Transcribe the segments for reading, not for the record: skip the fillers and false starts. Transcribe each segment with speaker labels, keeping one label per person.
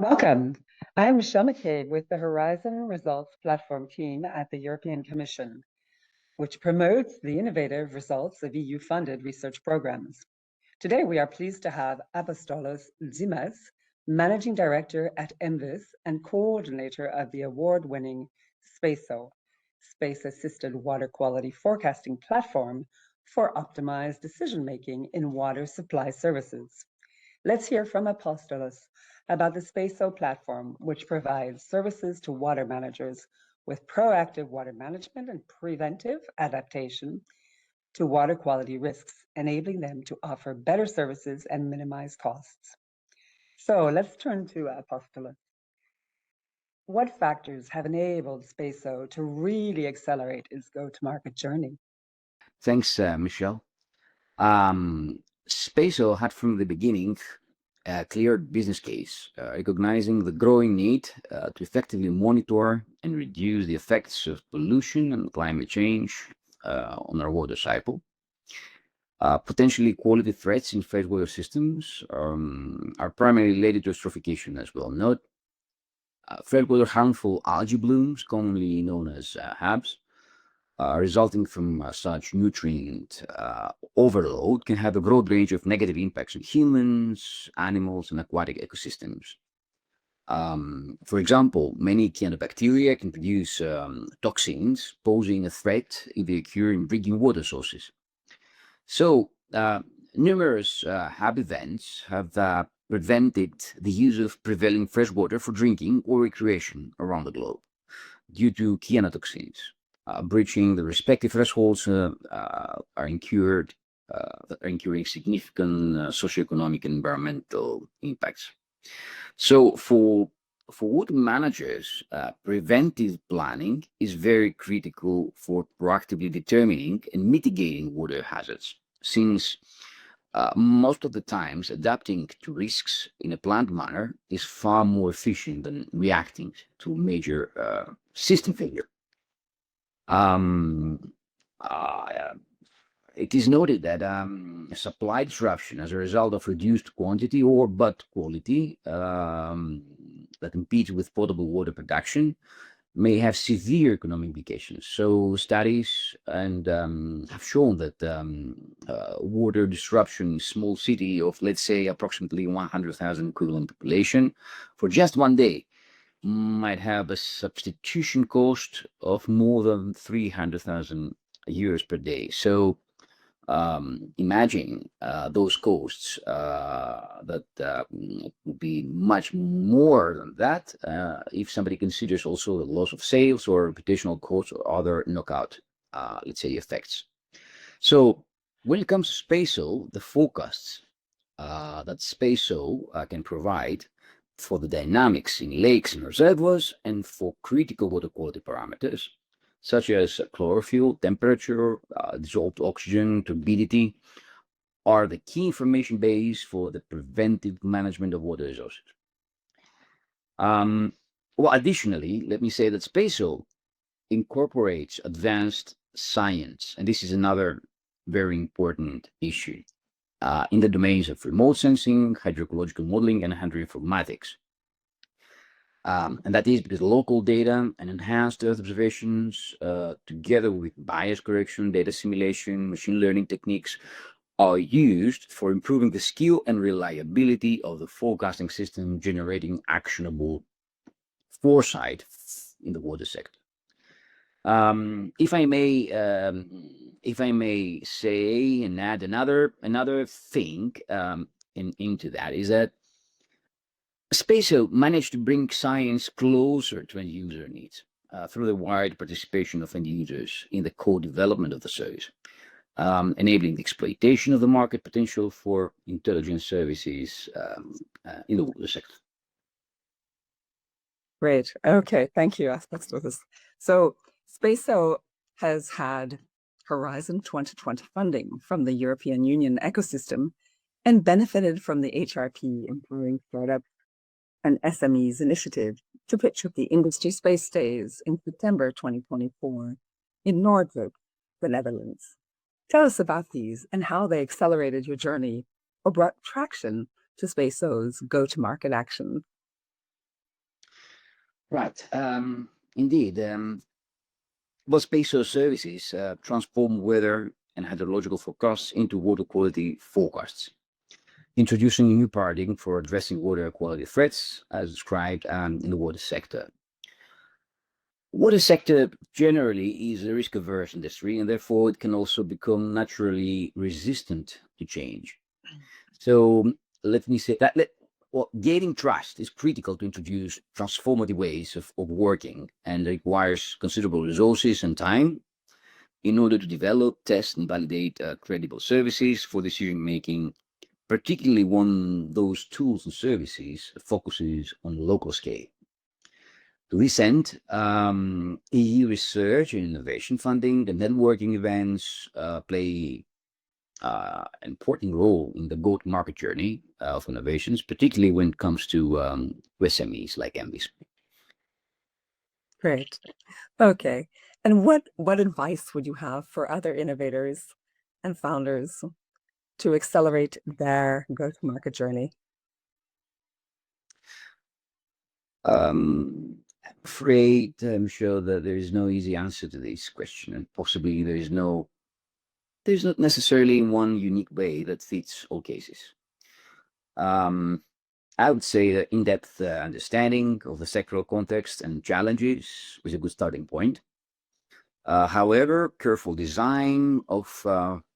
Speaker 1: Welcome. I'm Michele McCabe with the Horizon Results Platform team at the European Commission, which promotes the innovative results of EU-funded research programs. Today, we are pleased to have Apostolos Tzimas, Managing Director at EMVIS and coordinator of the award-winning SPACO, Space-Assisted Water Quality Forecasting Platform for optimized decision-making in water supply services. Let's hear from Apostolos about the SPACO platform, which provides services to water managers with proactive water management and preventive adaptation to water quality risks, enabling them to offer better services and minimize costs. So let's turn to Apostolos. What factors have enabled SPACO to really accelerate its go-to-market journey?
Speaker 2: Thanks, Michelle. Spaso had from the beginning a clear business case, recognizing the growing need to effectively monitor and reduce the effects of pollution and climate change on our water cycle. Potentially quality threats in freshwater systems are primarily related to eutrophication, as well note. Freshwater harmful algae blooms, commonly known as HABs, resulting from such nutrient overload can have a broad range of negative impacts on humans, animals, and aquatic ecosystems. For example, many cyanobacteria can produce toxins, posing a threat if they occur in drinking water sources. So, numerous HAB events have prevented the use of prevailing fresh water for drinking or recreation around the globe due to cyanotoxins. Breaching the respective thresholds are incurring significant socioeconomic and environmental impacts. So for water managers, preventive planning is very critical for proactively determining and mitigating water hazards, since most of the times adapting to risks in a planned manner is far more efficient than reacting to major system failure. Um, uh, it is noted that supply disruption as a result of reduced quantity or but quality that competes with potable water production may have severe economic implications. So studies have shown that water disruption in small city of, let's say, approximately 100,000 equivalent population for just one day might have a substitution cost of more than 300,000 euros per day. So imagine those costs that would be much more than that if somebody considers also the loss of sales or reputational costs or other knockout, let's say, effects. So when it comes to SPACO, the forecasts that SPACO can provide for the dynamics in lakes and reservoirs and for critical water quality parameters, such as chlorophyll, temperature, dissolved oxygen, turbidity, are the key information base for the preventive management of water resources. Additionally, let me say that SPACO incorporates advanced science, and this is another very important issue in the domains of remote sensing, hydroecological modeling, and hydroinformatics. And that is because local data and enhanced Earth observations, together with bias correction, data simulation, machine learning techniques, are used for improving the skill and reliability of the forecasting system, generating actionable foresight in the water sector. If I may say and add another thing into that is that SPACO managed to bring science closer to end user needs through the wide participation of end users in the co-development of the service, enabling the exploitation of the market potential for intelligence services in the water sector.
Speaker 1: Great. Okay, thank you, Apostolos. So SPACO has had Horizon 2020 funding from the European Union ecosystem and benefited from the HRP Empowering Startups and SMEs initiative to pitch at the Industry Space Days in September 2024 in Noordhoek, the Netherlands. Tell us about these and how they accelerated your journey or brought traction to SPACO's go-to-market actions.
Speaker 2: Right. Indeed. Well, spatial services transform weather and hydrological forecasts into water quality forecasts, introducing a new paradigm for addressing water quality threats as described in the water sector. Water sector generally is a risk-averse industry, and therefore it can also become naturally resistant to change. So let me say that well, gaining trust is critical to introduce transformative ways of working and requires considerable resources and time in order to develop, test, and validate credible services for decision making, particularly when those tools and services focuses on local scale. To this end, EU research and innovation funding and networking events play an important role in the go-to-market journey of innovations, particularly when it comes to SMEs like EMVIS.
Speaker 3: Great. Okay. And what advice would you have for other innovators and founders to accelerate their go-to-market journey?
Speaker 2: I'm afraid, I'm sure that there is no easy answer to this question, and possibly there's not necessarily one unique way that fits all cases. I would say that in-depth understanding of the sectoral context and challenges is a good starting point. However, careful design of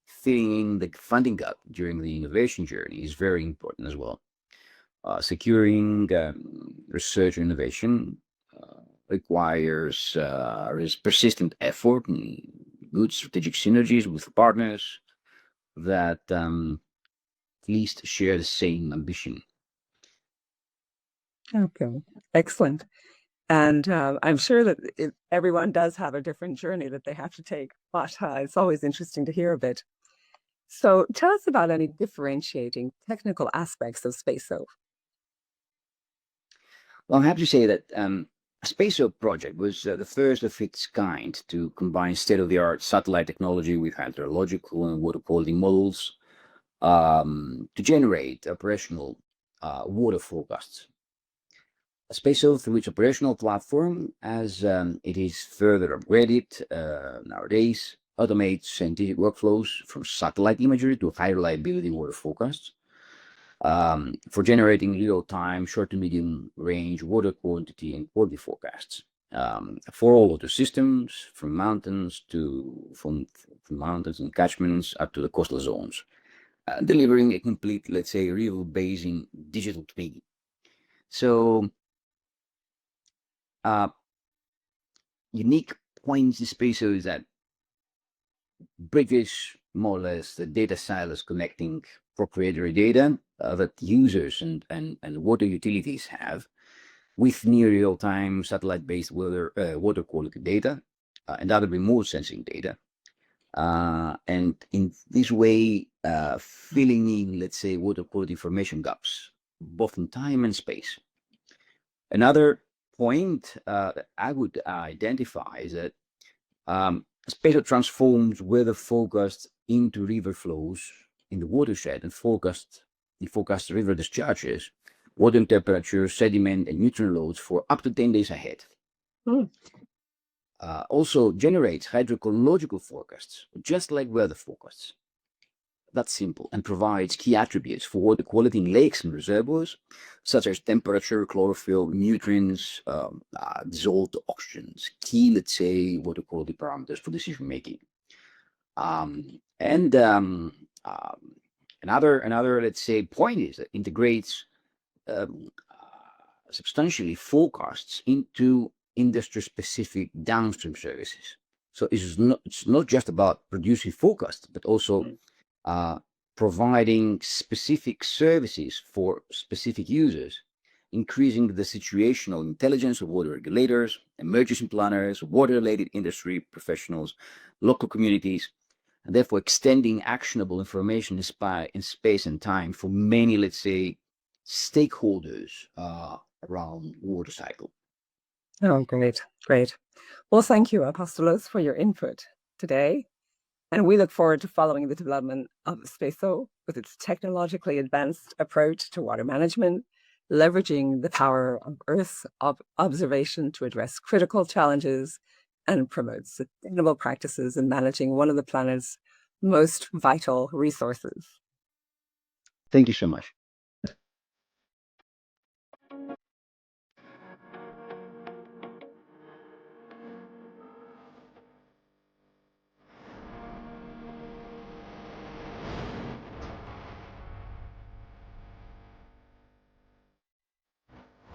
Speaker 2: filling in the funding gap during the innovation journey is very important as well. Securing research and innovation requires persistent effort and good strategic synergies with partners that at least share the same ambition.
Speaker 3: Okay, excellent. And I'm sure that everyone does have a different journey that they have to take, but it's always interesting to hear a bit. So tell us about any differentiating technical aspects of SpaceO.
Speaker 2: Well, I'm happy to say that SpaceO project was the first of its kind to combine state-of-the-art satellite technology with hydrological and water quality models to generate operational water forecasts. SpaceO, through its operational platform, as it is further upgraded nowadays, automates scientific workflows from satellite imagery to high reliability water forecasts for generating real-time, short to medium range water quantity and quality forecasts for all water systems, from mountains and catchments up to the coastal zones, delivering a complete, let's say, real basing digital twin. So, unique points in SpaceO is that bridges more or less the data silos connecting proprietary data that users and water utilities have with near real-time satellite-based water quality data and other remote sensing data. And in this way, filling in, let's say, water quality information gaps, both in time and space. Another point that I would identify is that SpaceO transforms weather forecast into river flows in the watershed and forecast river discharges, water temperature, sediment, and nutrient loads for up to 10 days ahead. Also generates hydrological forecasts, just like weather forecasts. That's simple, and provides key attributes for water quality in lakes and reservoirs, such as temperature, chlorophyll, nutrients, dissolved oxygens, key, let's say, water quality parameters for decision making. Another, let's say, point is that integrates substantially forecasts into industry-specific downstream services. So it's not just about producing forecasts, but also providing specific services for specific users, increasing the situational intelligence of water regulators, emergency planners, water-related industry professionals, local communities, and therefore extending actionable information in space and time for many, let's say, stakeholders around water cycle.
Speaker 3: Oh, great, great. Well, thank you, Apostolos, for your input today. And we look forward to following the development of SpaceO with its technologically advanced approach to water management, leveraging the power of Earth's observation to address critical challenges and promote sustainable practices in managing one of the planet's most vital resources.
Speaker 2: Thank you so much.